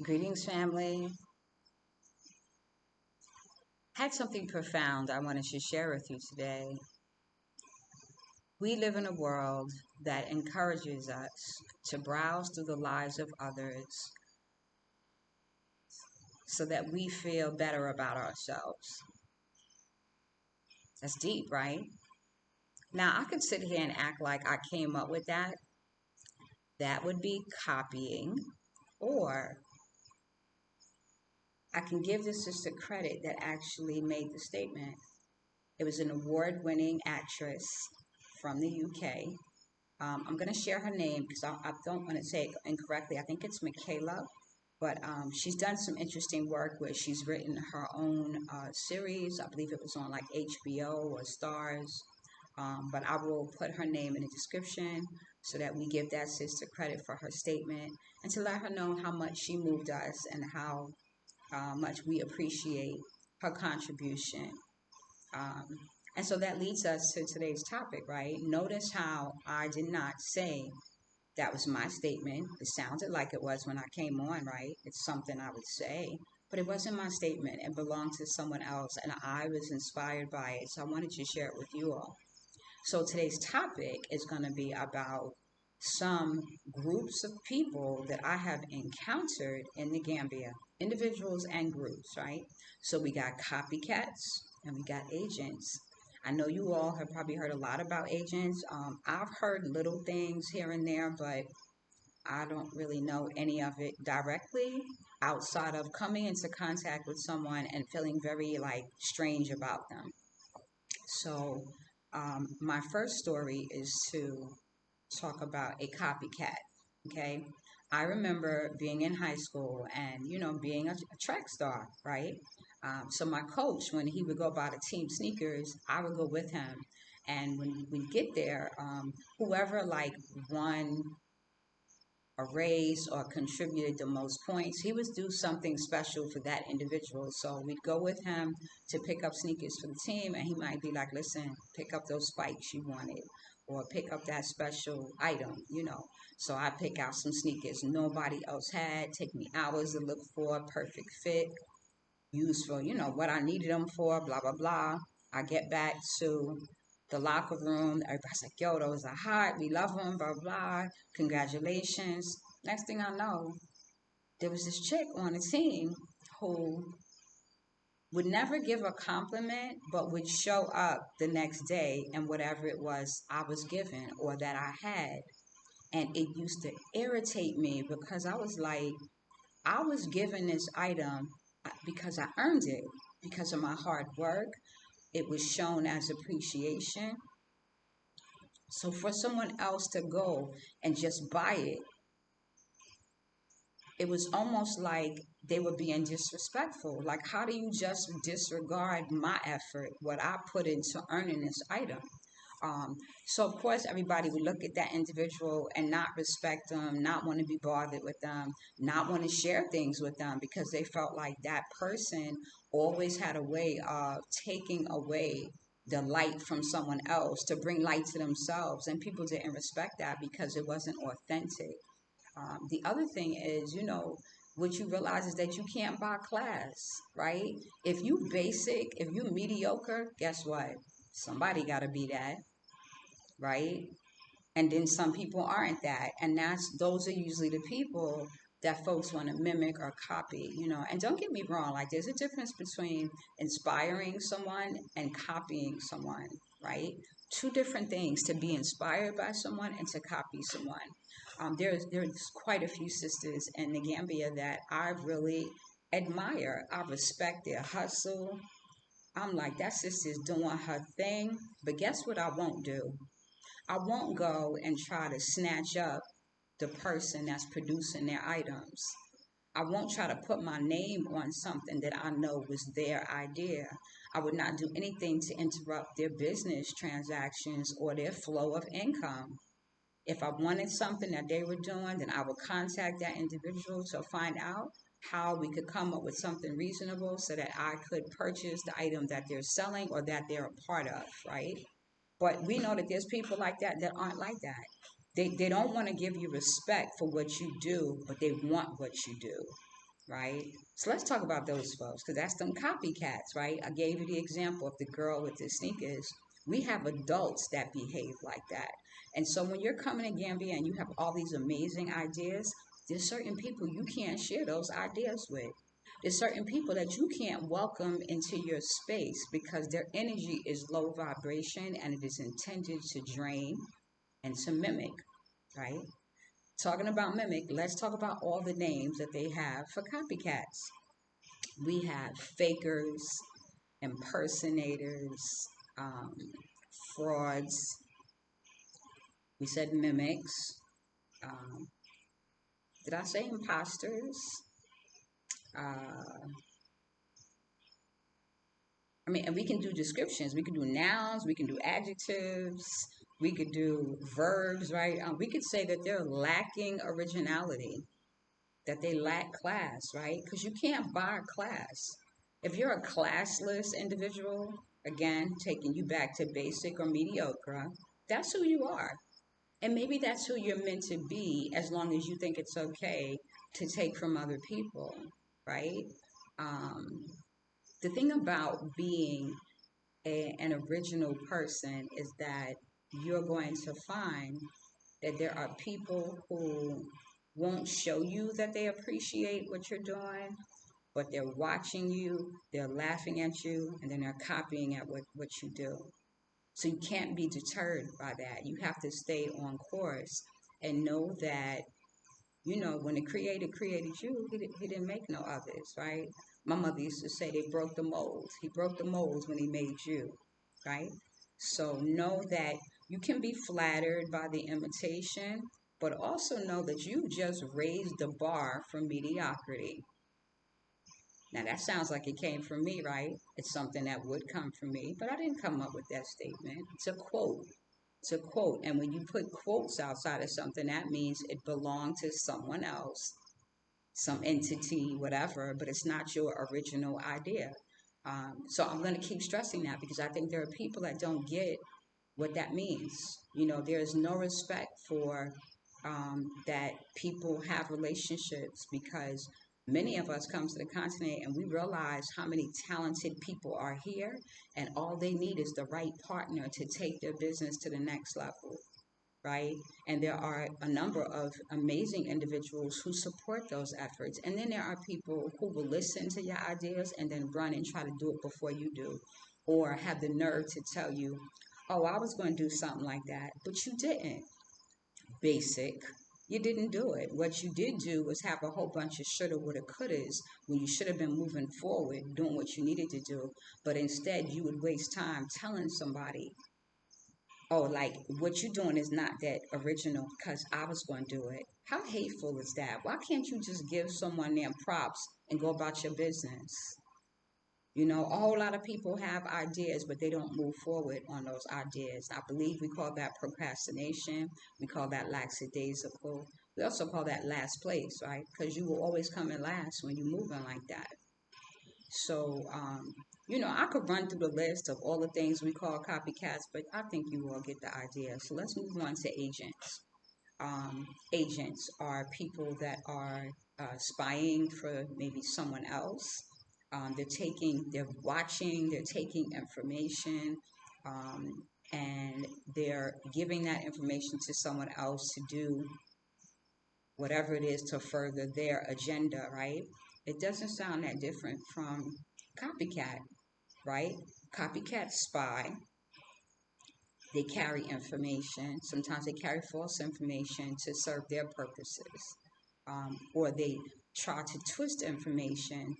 Greetings, family. Had something profound I wanted to share with you today. We live in a world that encourages us to browse through the lives of others so that we feel better about ourselves. That's deep, right? Now, I could sit here and act like I came up with that. That would be copying, or I can give this sister credit that actually made the statement. It was an award winning actress from the UK. I'm going to share her name because I don't want to say it incorrectly. I think it's Michaela, but she's done some interesting work where she's written her own series. I believe it was on like HBO or Stars. But I will put her name in the description so that we give that sister credit for her statement and to let her know how much she moved us and how much we appreciate her contribution. Um, and so that leads us to today's topic, right? Notice how I did not say that was my statement. It sounded like it was when I came on, right? It's something I would say, but it wasn't my statement. It belonged to someone else, and I was inspired by it. So I wanted to share it with you all. So today's topic is going to be about some groups of people that I have encountered in the Gambia, individuals and groups, right? So we got copycats and we got agents. I know you all have probably heard a lot about agents. I've heard little things here and there, but I don't really know any of it directly outside of coming into contact with someone and feeling very like strange about them. So, my first story is to talk about a copycat. Okay. I remember being in high school and, being a track star, right? So, my coach, when he would go buy the team sneakers, I would go with him. And when we get there, whoever like won a race or contributed the most points, he would do something special for that individual. So we'd go with him to pick up sneakers for the team, and he might be like, listen, pick up those spikes you wanted, or pick up that special item. So I pick out some sneakers nobody else had, take me hours to look for, perfect fit, used for, what I needed them for, blah, blah, blah. I get back to the locker room. Everybody's like, yo, those are hot. We love them, blah, blah. Congratulations. Next thing I know, there was this chick on the team who would never give a compliment, but would show up the next day and whatever it was I was given or that I had. And it used to irritate me because I was like, I was given this item because I earned it, because of my hard work. It was shown as appreciation. So for someone else to go and just buy it, it was almost like they were being disrespectful. Like, how do you just disregard my effort, what I put into earning this item? Um, so of course everybody would look at that individual and not respect them, not want to be bothered with them, not want to share things with them because they felt like that person always had a way of taking away the light from someone else to bring light to themselves, and people didn't respect that because it wasn't authentic. The other thing is, what you realize is that you can't buy class, right? If you basic, if you mediocre, guess what? Somebody got to be that, right? And then some people aren't that, and those are usually the people that folks want to mimic or copy. And don't get me wrong, like there's a difference between inspiring someone and copying someone, right? Two different things: to be inspired by someone and to copy someone. There's quite a few sisters in the Gambia that I really admire. I respect their hustle. I'm like, that sister's doing her thing. But guess what I won't do? I won't go and try to snatch up the person that's producing their items. I won't try to put my name on something that I know was their idea. I would not do anything to interrupt their business transactions or their flow of income. If I wanted something that they were doing, then I would contact that individual to find out how we could come up with something reasonable so that I could purchase the item that they're selling or that they're a part of, right? But we know that there's people like that that aren't like that. They don't want to give you respect for what you do, but they want what you do. right? So let's talk about those folks because that's them copycats, right? I gave you the example of the girl with the sneakers. We have adults that behave like that. And so when you're coming to Gambia and you have all these amazing ideas, there's certain people you can't share those ideas with. There's certain people that you can't welcome into your space because their energy is low vibration and it is intended to drain and to mimic, right? Talking about mimic, let's talk about all the names that they have for copycats. We have fakers, impersonators, um, frauds. We said mimics. Um, did I say imposters? Uh, I mean, and we can do descriptions. We can do nouns. We can do adjectives. We could do verbs, right? We could say that they're lacking originality, that they lack class, right? Because you can't buy class. If you're a classless individual, again, taking you back to basic or mediocre, that's who you are. And maybe that's who you're meant to be as long as you think it's okay to take from other people, right? Um, the thing about being an original person is that you're going to find that there are people who won't show you that they appreciate what you're doing, but they're watching you, they're laughing at you, and then they're copying at what you do. So you can't be deterred by that. You have to stay on course and know that, when the creator created you, he didn't make no others, right? My mother used to say they broke the mold. He broke the molds when he made you, right? So know that you can be flattered by the imitation, but also know that you just raised the bar from mediocrity. Now that sounds like it came from me, right? It's something that would come from me, but I didn't come up with that statement. It's a quote. It's a quote. And when you put quotes outside of something, that means it belonged to someone else, some entity, whatever, but it's not your original idea. So I'm going to keep stressing that because I think there are people that don't get what that means. There's no respect for that people have relationships because many of us come to the continent and we realize how many talented people are here and all they need is the right partner to take their business to the next level, right? And there are a number of amazing individuals who support those efforts. And then there are people who will listen to your ideas and then run and try to do it before you do, or have the nerve to tell you, oh, I was going to do something like that, but you didn't. Basic. You didn't do it. What you did do was have a whole bunch of shoulda, woulda, couldas when you should have been moving forward, doing what you needed to do. But instead, you would waste time telling somebody, oh, like what you're doing is not that original because I was going to do it. How hateful is that? Why can't you just give someone their props and go about your business? A whole lot of people have ideas, but they don't move forward on those ideas. I believe we call that procrastination. We call that lackadaisical. We also call that last place, right? Because you will always come in last when you're moving like that. So, I could run through the list of all the things we call copycats, but I think you all get the idea. So let's move on to agents. Agents are people that are spying for maybe someone else. They're watching, they're taking information, and they're giving that information to someone else to do whatever it is to further their agenda, right? It doesn't sound that different from copycat, right? Copycat spy. They carry information. Sometimes they carry false information to serve their purposes, or they try to twist information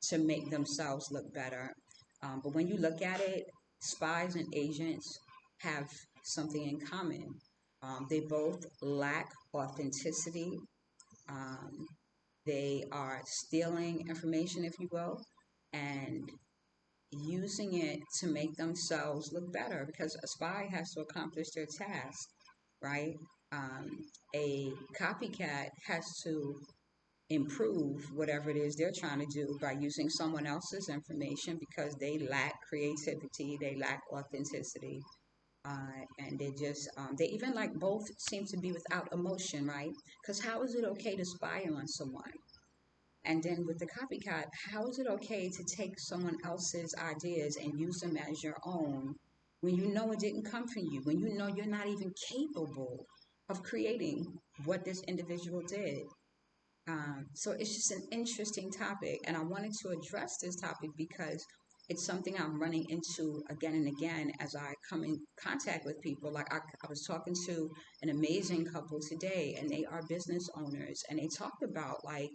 to make themselves look better. But when you look at it, spies and agents have something in common. They both lack authenticity. Um, they are stealing information, if you will, and using it to make themselves look better because a spy has to accomplish their task, right? Um, a copycat has to improve whatever it is they're trying to do by using someone else's information because they lack creativity, they lack authenticity, and they even like both seem to be without emotion, right? Because how is it okay to spy on someone? And then with the copycat, how is it okay to take someone else's ideas and use them as your own when you know it didn't come from you, when you know you're not even capable of creating what this individual did? So it's just an interesting topic, and I wanted to address this topic because it's something I'm running into again and again as I come in contact with people. Like I was talking to an amazing couple today, and they are business owners, and they talked about like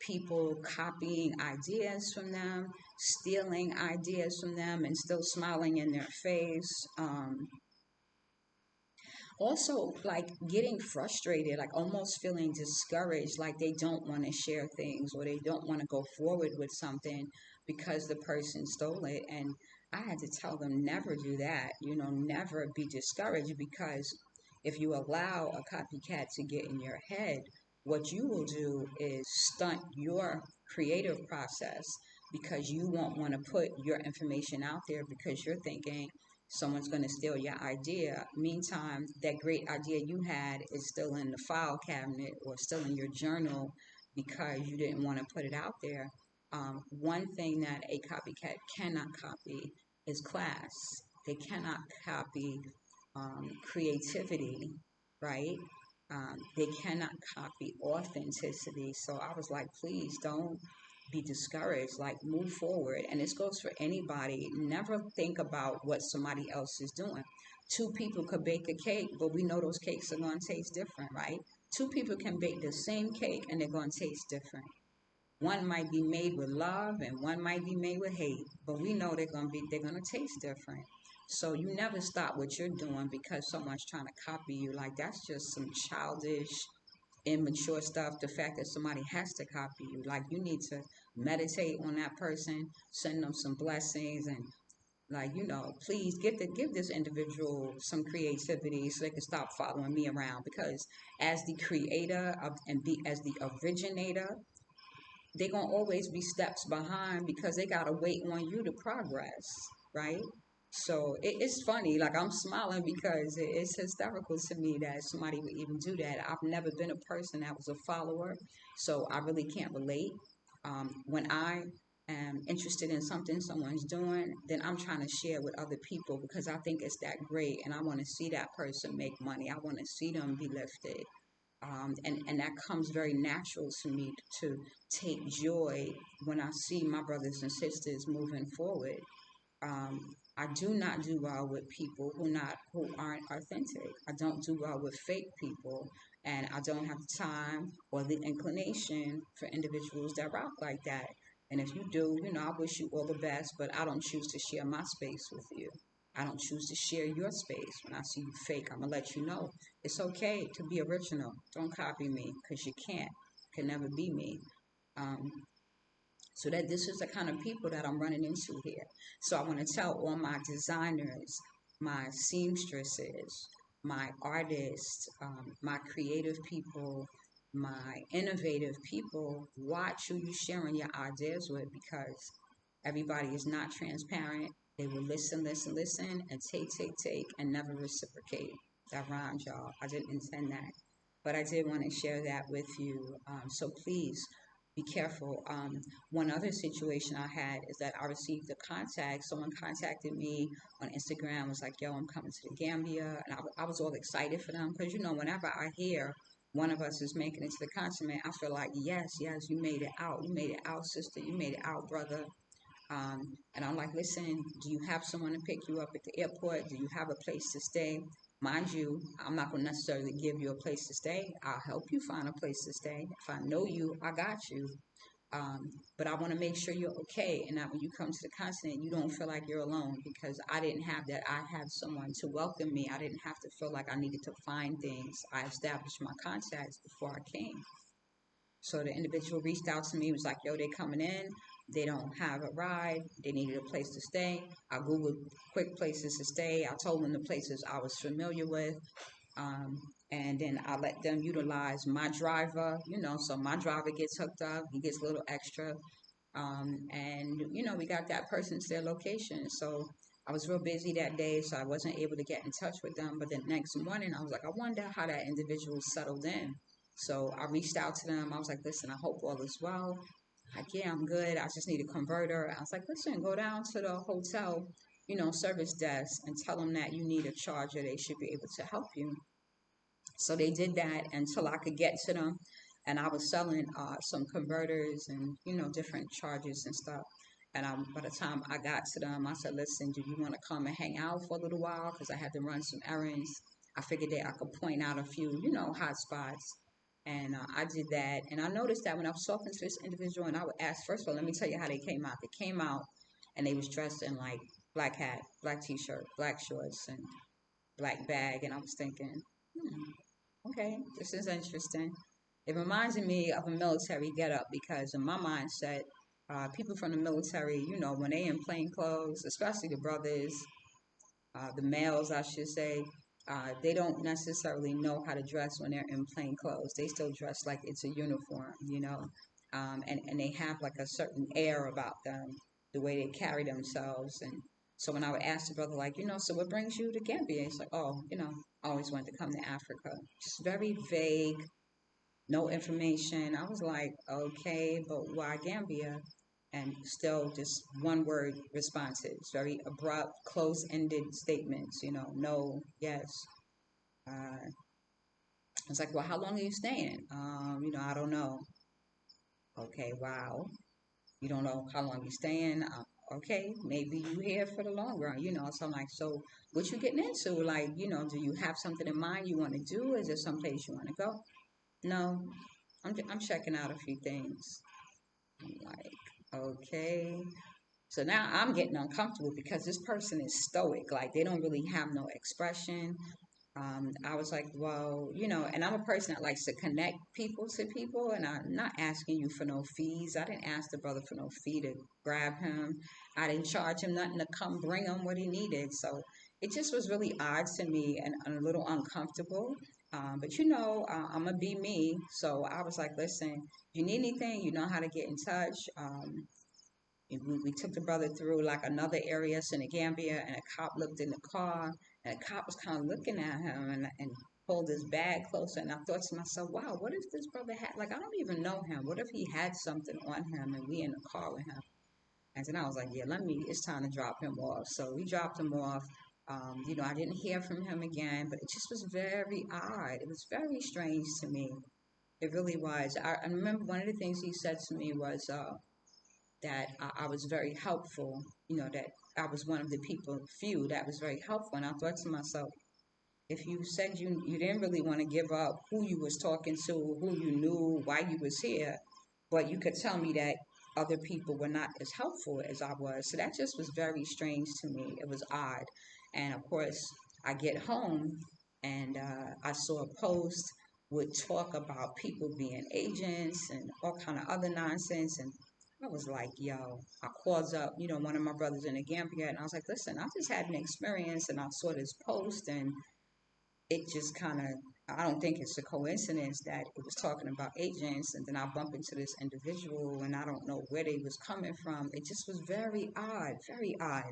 people copying ideas from them, stealing ideas from them, and still smiling in their face. Also, like getting frustrated, like almost feeling discouraged, like they don't want to share things or they don't want to go forward with something because the person stole it. And I had to tell them, never do that, never be discouraged, because if you allow a copycat to get in your head, what you will do is stunt your creative process, because you won't want to put your information out there because you're thinking someone's going to steal your idea. Meantime, that great idea you had is still in the file cabinet or still in your journal because you didn't want to put it out there. One thing that a copycat cannot copy is class. They cannot copy creativity, right? They cannot copy authenticity. So I was like, please don't be discouraged, like move forward. And this goes for anybody. Never think about what somebody else is doing. Two people could bake a cake, but we know those cakes are going to taste different, right? Two people can bake the same cake and they're going to taste different. One might be made with love and one might be made with hate, but we know they're gonna taste different. So you never stop what you're doing because someone's trying to copy you. Like that's just some childish, immature stuff. The fact that somebody has to copy you, like you need to meditate on that person, send them some blessings, and like please give this individual some creativity so they can stop following me around. Because as the creator of and be as the originator, they're gonna always be steps behind because they gotta wait on you to progress, right? So it's funny, like I'm smiling because it's hysterical to me that somebody would even do that. I've never been a person that was a follower, so I really can't relate. When I am interested in something someone's doing, then I'm trying to share with other people because I think it's that great and I want to see that person make money. I want to see them be lifted. And that comes very natural to me to take joy when I see my brothers and sisters moving forward. I do not do well with people who aren't authentic. I don't do well with fake people, and I don't have the time or the inclination for individuals that rock like that. And if you do, I wish you all the best, but I don't choose to share my space with you. I don't choose to share your space. When I see you fake, I'm gonna let you know it's okay to be original. Don't copy me because you can't. Can never be me. Um, so that this is the kind of people that I'm running into here. So I want to tell all my designers, my seamstresses, my artists, my creative people, my innovative people, watch who you sharing your ideas with, because everybody is not transparent. They will listen, listen, listen, and take, and never reciprocate. That rhymes, y'all. I didn't intend that. But I did want to share that with you. So please be careful. One other situation I had is that I received a contact. Someone contacted me on Instagram, was like, yo, I'm coming to the Gambia. And I was all excited for them because, whenever I hear one of us is making it to the continent, I feel like, yes, you made it out. You made it out, sister. You made it out, brother. And I'm like, listen, do you have someone to pick you up at the airport? Do you have a place to stay? Mind you, I'm not going to necessarily give you a place to stay. I'll help you find a place to stay. If I know you, I got you. But I want to make sure you're okay and that when you come to the continent, you don't feel like you're alone, because I didn't have that. I had someone to welcome me. I didn't have to feel like I needed to find things. I established my contacts before I came. So the individual reached out to me, was like, yo, they coming in. They don't have a ride. They needed a place to stay. I Googled quick places to stay. I told them the places I was familiar with. And then I let them utilize my driver, so my driver gets hooked up. He gets a little extra. And, we got that person to their location. So I was real busy that day, so I wasn't able to get in touch with them. But the next morning, I was like, I wonder how that individual settled in. So I reached out to them. I was like, listen, I hope all is well. Like, yeah, I'm good. I just need a converter. I was like, listen, go down to the hotel, service desk and tell them that you need a charger. They should be able to help you. So they did that until I could get to them. And I was selling some converters and, different chargers and stuff. And by the time I got to them, I said, listen, do you want to come and hang out for a little while? Because I had to run some errands. I figured that I could point out a few, hot spots. And I did that. And I noticed that when I was talking to this individual and I would ask, first of all, let me tell you how they came out. They came out and they was dressed in like black hat, black t-shirt, black shorts, and black bag. And I was thinking, okay, this is interesting. It reminded me of a military getup because in my mindset, people from the military, when they in plain clothes, especially the brothers, the males, I should say, they don't necessarily know how to dress when they're in plain clothes. They still dress like it's a uniform, and they have like a certain air about them, the way they carry themselves. And so when I would ask the brother, like, so what brings you to Gambia? He's like, oh, I always wanted to come to Africa. Just very vague, no information. I was like, okay, but why Gambia? And still just one word responses, very abrupt, close ended statements, no, yes. I was like, well, how long are you staying? I don't know. Okay, wow. You don't know how long you're staying. Okay, maybe you here for the long run, So I'm like, so what you getting into? Like, do you have something in mind you want to do? Is there some place you want to go? No, I'm checking out a few things. I'm like, okay. So now I'm getting uncomfortable because this person is stoic. Like they don't really have no expression. I was like, well, and I'm a person that likes to connect people to people, and I'm not asking you for no fees. I didn't ask the brother for no fee to grab him. I didn't charge him nothing to come bring him what he needed. So it just was really odd to me and a little uncomfortable. But I'm gonna be me. So I was like, listen, if you need anything, you know how to get in touch. We took the brother through like another area, Gambia, and a cop looked in the car, and the cop was kind of looking at him and pulled his bag closer. And I thought to myself, wow, what if this brother had, like, I don't even know him. What if he had something on him and we in the car with him? And then I was like, yeah, it's time to drop him off. So we dropped him off. I didn't hear from him again, but it just was very odd. It was very strange to me. It really was. I remember one of the things he said to me was, that I was very helpful, that I was one of the people, few that was very helpful. And I thought to myself, if you said you didn't really want to give up who you was talking to, who you knew, why you was here, but you could tell me that other people were not as helpful as I was. So that just was very strange to me. It was odd. And of course, I get home and I saw a post would talk about people being agents and all kind of other nonsense. And I was like, yo, I called up, one of my brothers in the Gambia, and I was like, listen, I just had an experience and I saw this post and it just kind of, I don't think it's a coincidence that it was talking about agents and then I bump into this individual and I don't know where they was coming from. It just was very odd, very odd.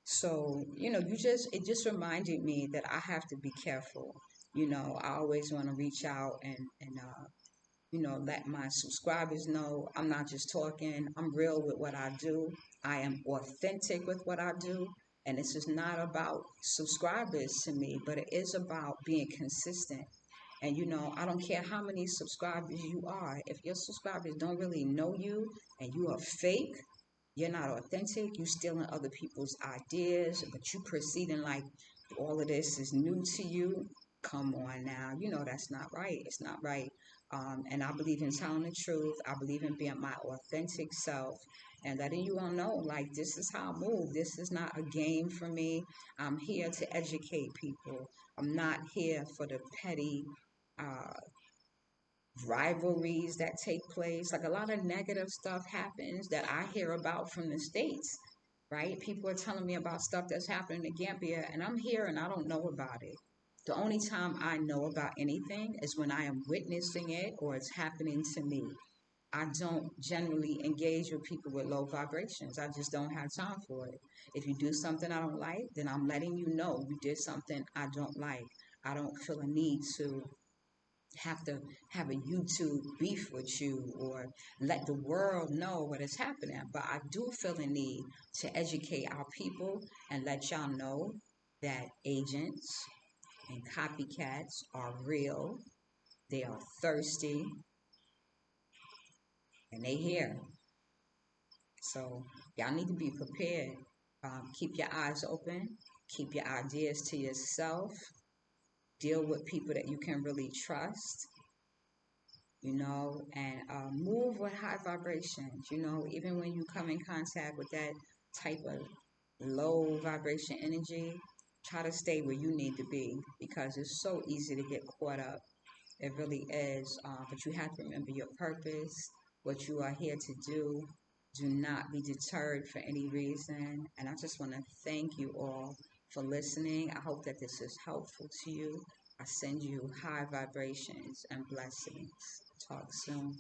So, it just reminded me that I have to be careful. I always want to reach out and let my subscribers know I'm not just talking, I'm real with what I do. I am authentic with what I do. And this is not about subscribers to me, but it is about being consistent. And I don't care how many subscribers you are. If your subscribers don't really know you and you are fake, you're not authentic, you stealing other people's ideas, but you proceeding like all of this is new to you. Come on now, that's not right. It's not right. And I believe in telling the truth. I believe in being my authentic self and letting you all know, like, this is how I move. This is not a game for me. I'm here to educate people. I'm not here for the petty uh, rivalries that take place. Like a lot of negative stuff happens that I hear about from the States, right? People are telling me about stuff that's happening in Gambia, and I'm here and I don't know about it. The only time I know about anything is when I am witnessing it or it's happening to me. I don't generally engage with people with low vibrations. I just don't have time for it. If you do something I don't like, then I'm letting you know you did something I don't like. I don't feel a need to have to have a YouTube beef with you or let the world know what is happening. But I do feel a need to educate our people and let y'all know that agents and copycats are real. They are thirsty and they here. So y'all need to be prepared. Keep your eyes open. Keep your ideas to yourself. Deal with people that you can really trust, and move with high vibrations. Even when you come in contact with that type of low vibration energy, try to stay where you need to be because it's so easy to get caught up. It really is. But you have to remember your purpose, what you are here to do. Do not be deterred for any reason. And I just want to thank you all for listening. I hope that this is helpful to you. I send you high vibrations and blessings. Talk soon.